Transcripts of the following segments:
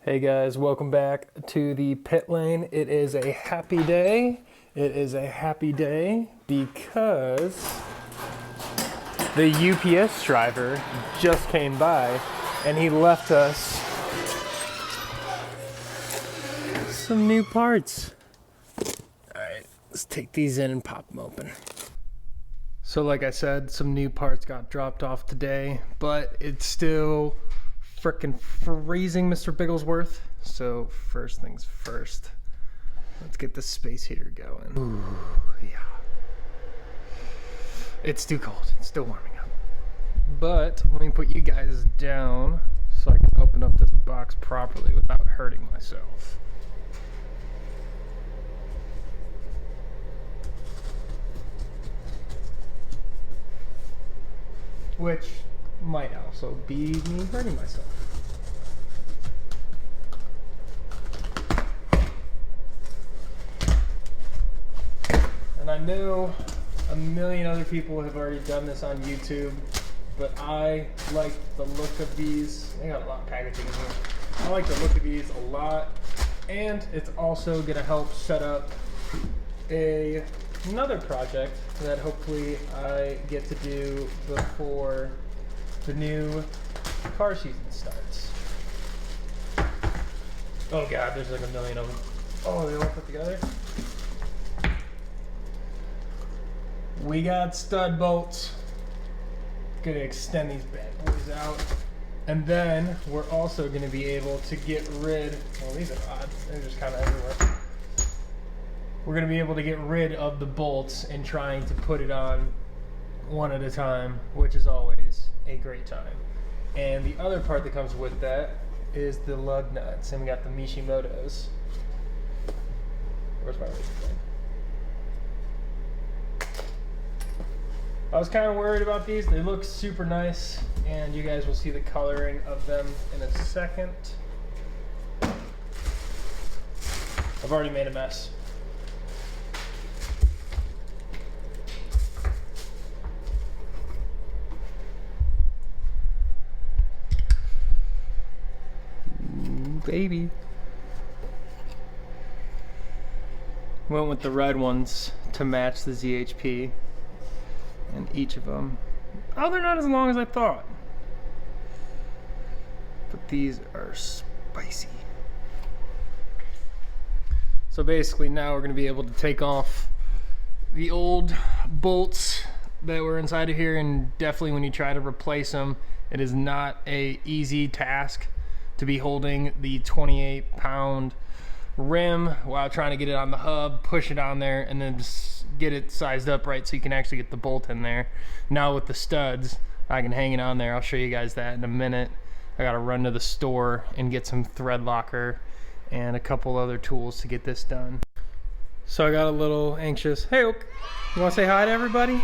Hey guys, welcome back to the pit lane. It is a happy day. It is a happy day because the UPS driver just came by and he left us some new parts. Alright, let's take these in and pop them open. So like I said, some new parts got dropped off today, but it's still frickin' freezing, Mr. Bigglesworth. So first things first, let's get the space heater going. Ooh, yeah. It's too cold, it's still warming up. But let me put you guys down so I can open up this box properly without hurting myself. Which might also be me hurting myself. And I know a million other people have already done this on YouTube, but I like the look of these. They got a lot of packaging in here. I like the look of these a lot, and it's also going to help set up another project that hopefully I get to do before the new car season starts. Oh god, there's like a million of them. Oh, they all put together? We got stud bolts. Gonna extend these bad boys out. And then we're also gonna be able to get rid, well, these are odd, they're just kind of everywhere. We're gonna be able to get rid of the bolts and trying to put it on one at a time, which is always a great time. And the other part that comes with that is the lug nuts, and we got the Mishimotos. Where's my razor blade? I was kind of worried about these. They look super nice, and you guys will see the coloring of them in a second. I've already made a mess. Baby. Went with the red ones to match the ZHP, and each of them, oh, they're not as long as I thought, but these are spicy. So basically now we're going to be able to take off the old bolts that were inside of here, and definitely when you try to replace them, it is not a easy task to be holding the 28-pound rim while trying to get it on the hub, push it on there, and then just get it sized up right so you can actually get the bolt in there. Now with the studs, I can hang it on there. I'll show you guys that in a minute. I gotta run to the store and get some thread locker and a couple other tools to get this done. So I got a little anxious. Hey, Oak, you wanna say hi to everybody?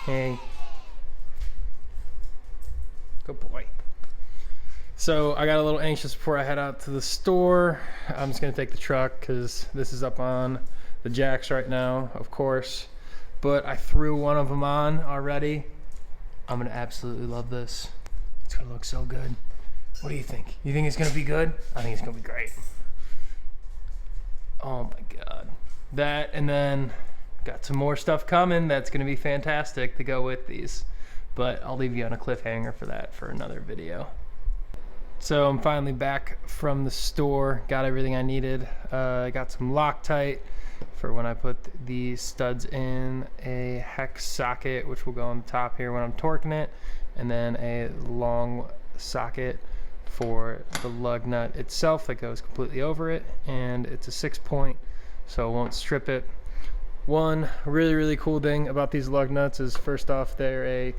Hey. Good boy. So I got a little anxious before I head out to the store. I'm just gonna take the truck because this is up on the jacks right now, of course. But I threw one of them on already. I'm gonna absolutely love this. It's gonna look so good. What do you think? You think it's gonna be good? I think it's gonna be great. Oh my God. That, and then got some more stuff coming that's gonna be fantastic to go with these. But I'll leave you on a cliffhanger for that for another video. So I'm finally back from the store, got everything I needed. I got some Loctite for when I put the studs in, a hex socket, which will go on the top here when I'm torquing it, and then a long socket for the lug nut itself that goes completely over it, and it's a 6-point, so it won't strip it. One really cool thing about these lug nuts is, first off, they're a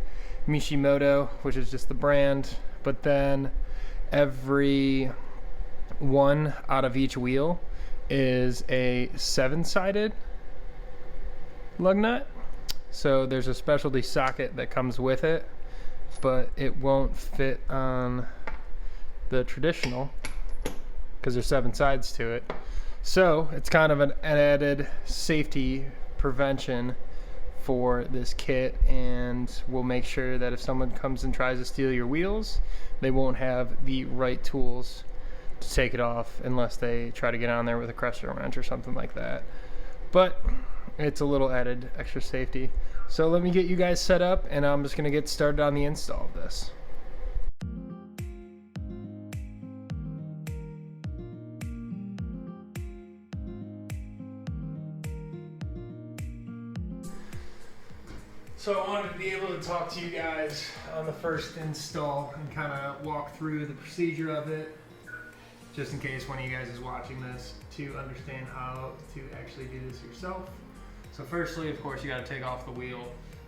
Mishimoto, which is just the brand, but then every one out of each wheel is a 7-sided lug nut. So there's a specialty socket that comes with it, but it won't fit on the traditional because there's 7 sides to it. So it's kind of an added safety prevention for this kit, and we'll make sure that if someone comes and tries to steal your wheels, they won't have the right tools to take it off unless they try to get on there with a crescent wrench or something like that. But it's a little added extra safety. So let me get you guys set up, and I'm just gonna get started on the install of this. So I wanted to be able to talk to you guys on the first install and kind of walk through the procedure of it, just in case one of you guys is watching this, to understand how to actually do this yourself. So firstly, of course, you got to take off the wheel,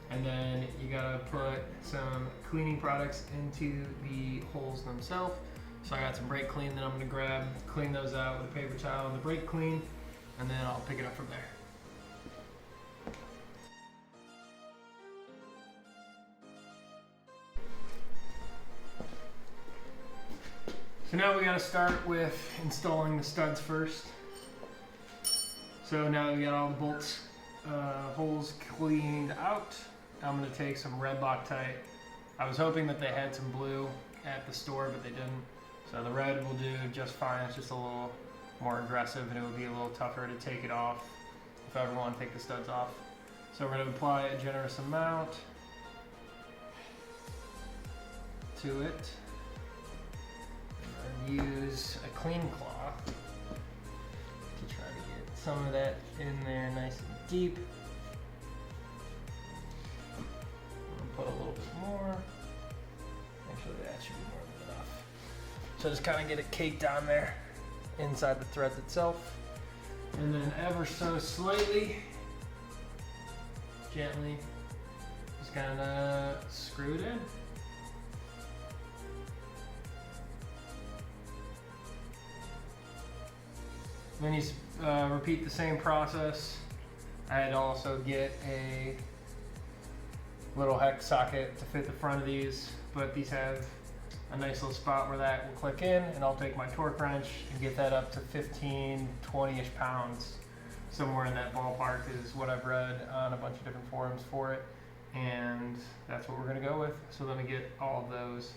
and then you got to put some cleaning products into the holes themselves. So I got some brake clean that I'm going to grab, clean those out with a paper towel and the brake clean, and then I'll pick it up from there. So now we got to start with installing the studs first. So now that we got all the bolts, holes cleaned out, I'm going to take some red Loctite. I was hoping that they had some blue at the store, but they didn't. So the red will do just fine. It's just a little more aggressive, and it would be a little tougher to take it off if I ever want to take the studs off. So we're going to apply a generous amount to it. Use a clean cloth to try to get some of that in there nice and deep. I'll put a little bit more. Actually, that should be more than enough. So just kind of get it caked on there inside the threads itself. And then ever so slightly, gently, just kind of screw it in. Then you repeat the same process. I had to also get a little hex socket to fit the front of these, but these have a nice little spot where that will click in, and I'll take my torque wrench and get that up to 15, 20-ish pounds. Somewhere in that ballpark is what I've read on a bunch of different forums for it, and that's what we're gonna go with. So let me get all of those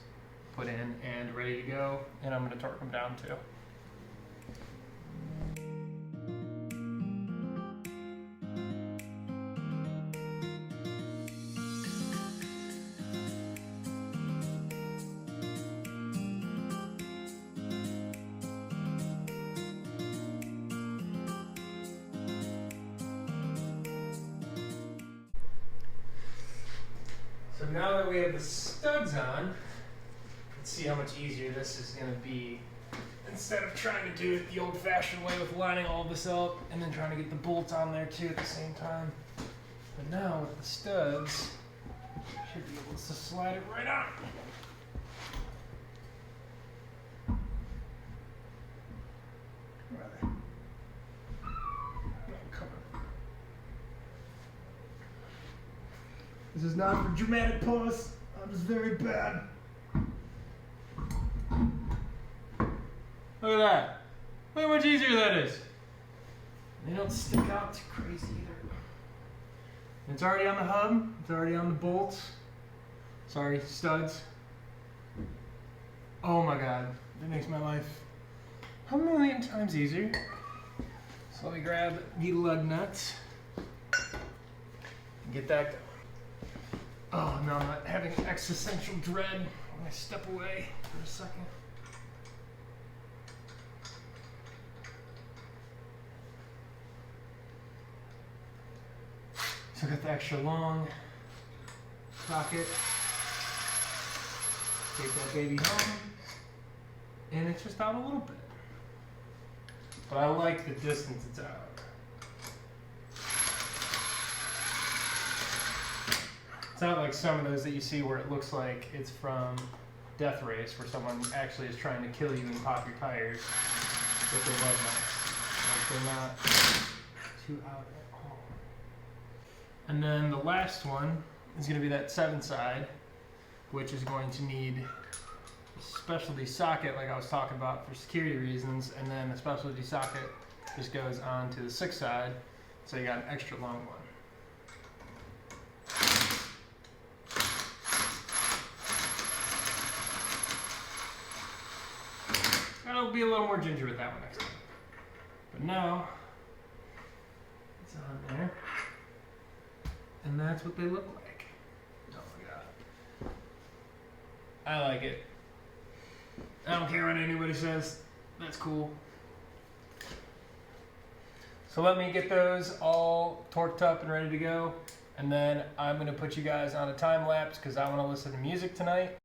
put in and ready to go, and I'm gonna torque them down too. So now that we have the studs on, let's see how much easier this is going to be. Instead of trying to do it the old-fashioned way with lining all of this up and then trying to get the bolts on there too at the same time. But now with the studs, should be able to slide it right on. This is not for dramatic pause. I'm just very bad. Look at that. Look how much easier that is. They don't stick out too crazy either. It's already on the hub. It's already on the bolts. Sorry, studs. Oh my God. That makes my life a million times easier. So let me grab the lug nuts and get that going. Oh, no, I'm not having existential dread when I step away for a second. So I got the extra long socket. Take that baby home. And it's just out a little bit. But I like the distance it's out. It's not like some of those that you see where it looks like it's from Death Race, where someone actually is trying to kill you and pop your tires with their lug nuts. Like, they're not too out at all. And then the last one is going to be that 7 side, which is going to need a specialty socket like I was talking about for security reasons, and then the specialty socket just goes on to the 6 side, so you got an extra long one. Got a I'll be a little more ginger with that one next time. But now, it's on there. And that's what they look like. Oh my god. I like it. I don't care what anybody says. That's cool. So let me get those all torqued up and ready to go. And then I'm going to put you guys on a time lapse because I want to listen to music tonight.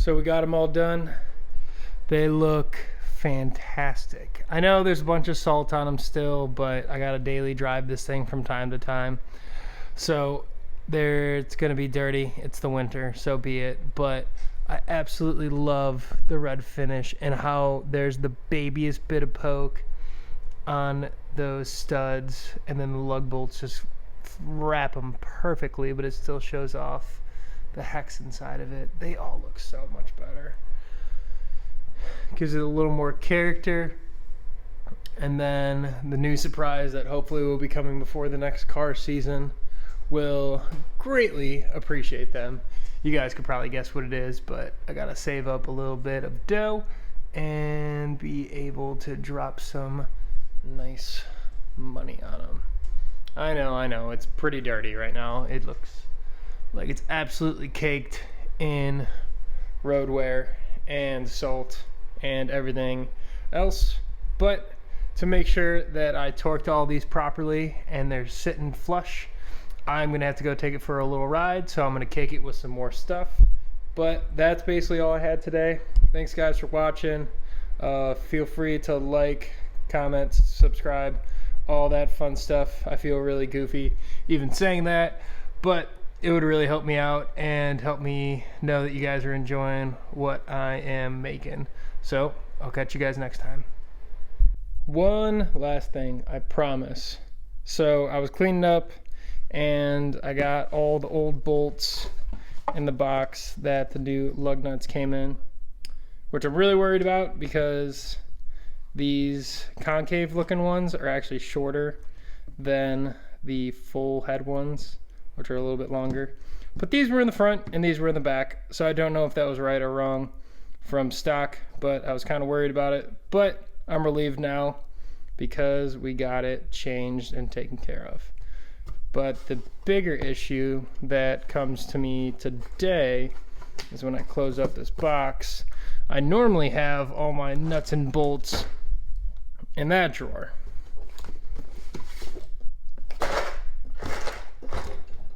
So we got them all done. They look fantastic. I know there's a bunch of salt on them still, but I gotta daily drive this thing from time to time. So it's gonna be dirty. It's the winter, so be it. But I absolutely love the red finish and how there's the babiest bit of poke on those studs, and then the lug bolts just wrap them perfectly, but it still shows off the hex inside of it. They all look so much better. Gives it a little more character. And then the new surprise that hopefully will be coming before the next car season will greatly appreciate them. You guys could probably guess what it is, but I gotta save up a little bit of dough and be able to drop some nice money on them. I know, it's pretty dirty right now. It looks like it's absolutely caked in road wear and salt and everything else. But to make sure that I torqued all these properly and they're sitting flush, I'm gonna have to go take it for a little ride, so I'm gonna cake it with some more stuff. But that's basically all I had today. Thanks guys for watching. Feel free to like, comment, subscribe, all that fun stuff. I feel really goofy even saying that, but it would really help me out and help me know that you guys are enjoying what I am making. So I'll catch you guys next time. One last thing, I promise. So I was cleaning up and I got all the old bolts in the box that the new lug nuts came in, which I'm really worried about because these concave looking ones are actually shorter than the full head ones, which are a little bit longer. But these were in the front and these were in the back, so I don't know if that was right or wrong from stock, but I was kind of worried about it. But I'm relieved now because we got it changed and taken care of. But the bigger issue that comes to me today is when I close up this box. I normally have all my nuts and bolts in that drawer.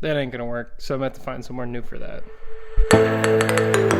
That ain't gonna work, so I'm gonna have to find somewhere new for that.